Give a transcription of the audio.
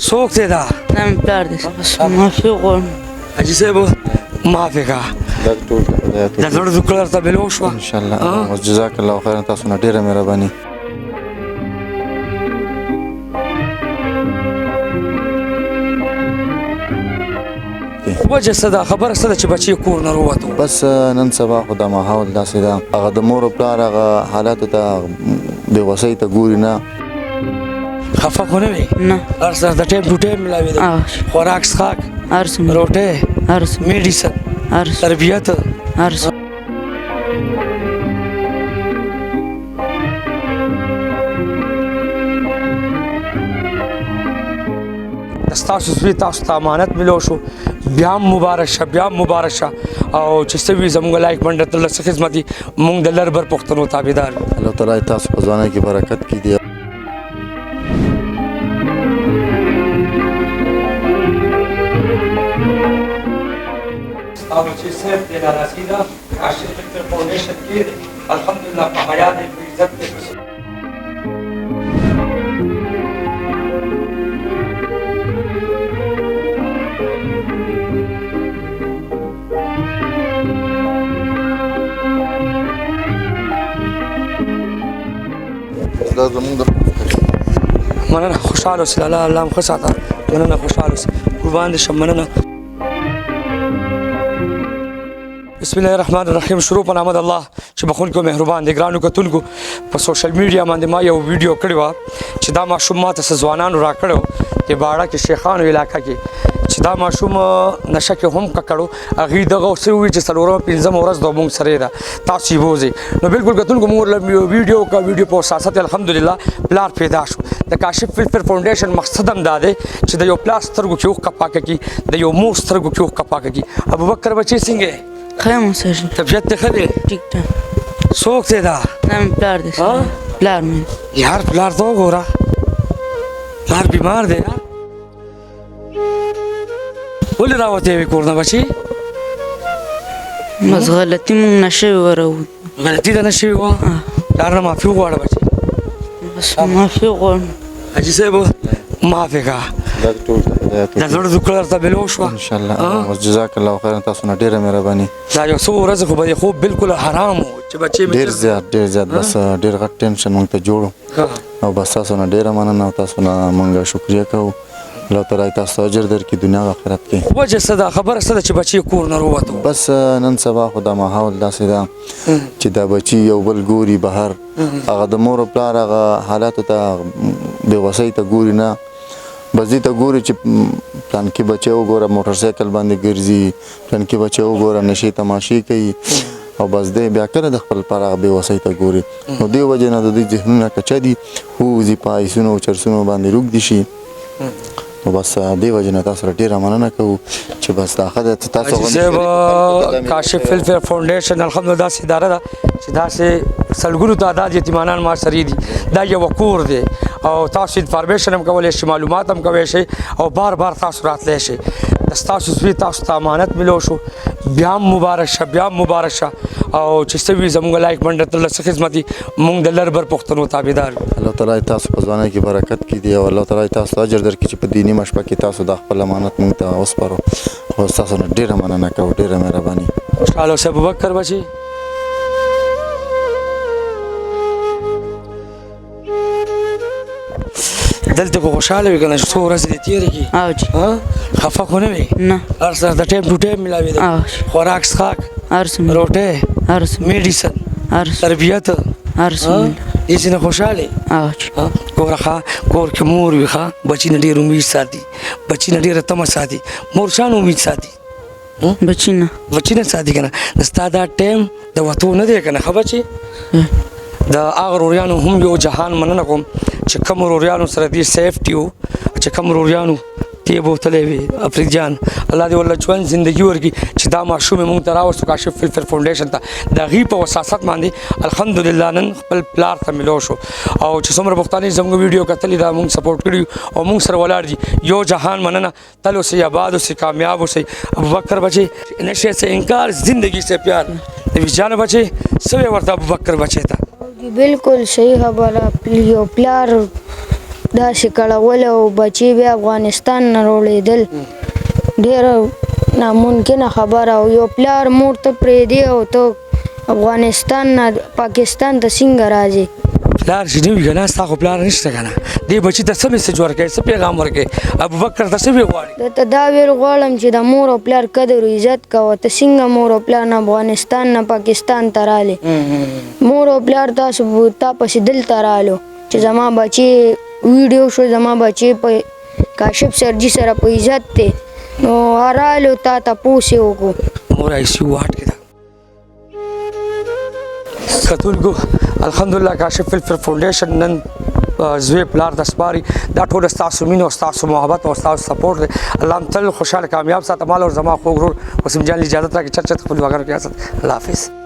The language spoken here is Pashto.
څوک دی دا؟ دا مې پلار دی. بس معافي غواړم. حاجي صاحب معافي کا د زړه ذکر درته بلو شوه ان شاء الله. جزاک الله خیر. تاسو نه ډیره مهرباني. وجه څه ده؟ خبره څه ده چې بچي کور نه ووتو؟ بس نن سبا خو دا ماحول داسې ده، هغه د مور او پلار هغه حالاتو ته بېوسۍ ته ګوري نه. خفه خو نه وي؟ نه. هر څه د ټایم ټو ټایم ملاوي ده؟ خوراک څښاک هر څه روټۍ هر څه میډیسن هر څه تربیت هر څه. ستاسو زوی تاسو ته امانت ملو شو، بیا هم مبارک شه، بیا هم مبارک شه. او چې څه وي زموږ لایق منډه ته څه خدمت دي، موږ د لربر پښتنو تابعدار یو. الله تعالی تاسو په ځوانۍ کې برکت کړي. او چې صاحب د ناراضي ده کاشف فکر فاونډیشن کې الحمدلله په حیا دی، په عزت دی. دا زموږ د مننه، خوشحاله اوسئ. الله مو ښه ساته. مننه، خوشحاله اوسئ. قربان دې شم. مننه. بسم الله الرحمن الرحیم. شروع په نام د الله چې بخونکی او مهربان دی. ګرانو کتونکو، په سوشل میډیا باندې ما یو ویډیو کړی وه چې دا ماشوم ماته څه ځوانانو راکړی و د باړه کې شیخانو علاقه کې، چې دا ماشوم نشه کې هم ککړو. هغې دغه څه ووایي چې څلورمه پنځمه ورځ ده موږ سره ده، تاسو یې بوځئ. نو بالکل کتونکو موږ ویډیو په وساست الحمدلله پلار پیدا شو. د کاشف فلفل فاونډیشن مقصد هم دا دی چې د یو پلار سترګو کې اوښکه پاکه کړي، د یو مور سترګو کې اوښکه پاکه کړي. ابوبکر بچی څنګه یې؟ ښه یم اوسه. طبیعت دې ښه دی؟ ټیک ټاک. څوک دی دا؟ دا مې پلار دی. پلار مې. یار پلار ته وګوره، پلار بیمار دی. ولې راوتې وې کور نه بچي؟ بس غلطي مونږ نه شوې وه راووتو. غلطي ده نه شوې وه؟ پلار نه معافي وغواړه بچي. بس معافي غواړم. حاجي صاحب معافي کا د زړه ذکر درته بلو شوه ان شاء الله. جزاک الله خیر. تاسو نه ډیره مهرباني. دا یو څو ورځې خو به یې خوب بالکل حرام و چې بچې مې ډیر زیات بس ډیر غټ ټینشن موږ ته جوړ او بس تاسو نه ډیره مننه او تاسو نه موږ شکریه کوو. الله تعالی تاسو اجر درکړي دنیا او آخرت کې. وجه څه ده؟ خبره څه ده چې بچي کور نه ووتو؟ بس نن سبا خو دا ماحول داسې ده چې دا بچي یو بل ګوري بهر، هغه د مور او پلار هغه حالاتو ته بېوسۍ ته ګوري نه. بس دې ته ګوري چې پلان کې بچی وګوره موټر سایکل باندې ګرځي، پلان کې بچی وګوره نشې تماشې کوي، او بس دی بیا کله د خپل پلار هغه بېوسۍ ته ګوري. نو دې وجې نه د دوی ذهنونه کچه دي، ووځي په ایسونو او چرسونو باندې روږدي شي. نو بس دې وجې نه تاسو ډېره مننه کوو چې بس دا ښه ده. تاسو صاحب کاشف فلفل فاونډیشن الحمدلله داسې اداره ده چې داسې سلګونو تعداد یتیمانان ما سره دي. دا یو کور دی او تاسو انفارمیشن هم کولی شئ، معلومات هم کولی شئ او بار تاسو راتلی شئ. د ستاسو زوی تاسو ته امانت ملو شو، بیا هم مبارک شه، بیا هم مبارک شه. او چې څه وي زموږ لایق منډه ته څه خدمت دي، موږ د لربر پښتنو تابعدار یو. الله تعالی تاسو په ځوانۍ کې برکت کړي او الله تعالی تاسو ته اجر درکړي چې په دیني مشبه کې تاسو د خپل امانت موږ ته وسپارو. او تاسو نه ډیره مننه کوو، ډیره مهرباني. خوشحاله اوسئ ابوبکر بچي. دلته خو خوشحاله وي که نه چې څو ورځې دې تېرې کړي؟ خفه خو نه وي؟ نه. هر څه د ټایم ټو ټایم ملاوي ده؟ خوراک څښاک هر څه روټۍ هر څه میډیسن هر څه تربیت هر څه. داسې نه خوشحاله ګوره ښه کور کې مور وي ښه بچي نه ډېر امید ساتي، بچي نه ډېره تمه ساتي. مور شان امید ساتي؟ بچي نه ساتي که نه. ستا دا ټایم د وتو نه دی که نه ښه بچي؟ د هغه وروریانو هم یو جهان مننه کوم چې کوم وروریانو سره دې سیفټي و، چې کوم وروریانو ته یې بوتلی وې. افریق جان الله دې ورله ژوند زندګي ورکړي چې دا ماشوم یې موږ ته راوستو کاشف فلفل فاونډیشن ته. د هغې په وساست باندې الحمدلله نن خپل پلار ته ملو شو. او چې څومره پښتانه زموږ ویډیو کتلي دا موږ سپورټ کړي او موږ سره ولاړ دي. یو جهان مننه. تل اوسئ، آباد اوسئ، کامیاب اوسئ. ابوبکر بچی نشے سے انکار، زندگی سے پیار. نبی جان بچی څه وې ورته ابوبکر بچی ته؟ بالکل صحیح خبره. یو پلار داسې کړول او بچي بیا افغانستان نه راوړېدل ډېره ناممکنه خبره او یو پلار مور ته پرېږدي او ته افغانستان نه پاکستان ته څنګه راځي پلار چې نه وي که نه ستا خو پلار نشته که نه دې بچي ته څه میسج ورکوې څه پیغام ورکوې ابوبکر ته څه ویې غواړي درته دا ویل غواړم چې د مور او پلار قدر او عزت کوه ته څنګه مور او پلار نه افغانستان نه پاکستان ته رالې مور او پلار تاسو تا پسې دلته رالو چې زما بچی ویډیو شو زما بچی په کاشف سرجي سره په عزت دی نو رالو تا تپوس یې وکړو مور آی سی یو واټ کې ده کتونکو الحمدلله کاشف فلفل فاونډیشن نن زوی پلار د سپاري دا ټول ستاسو مینه او ستاسو محبت او ستاسو سپورټ دی الله هم تل خوشحاله کامیاب ساته مال او زما خوږ ورور وسیم جان اجازه راکړي چرچا خپل وګړو کې الله حافظ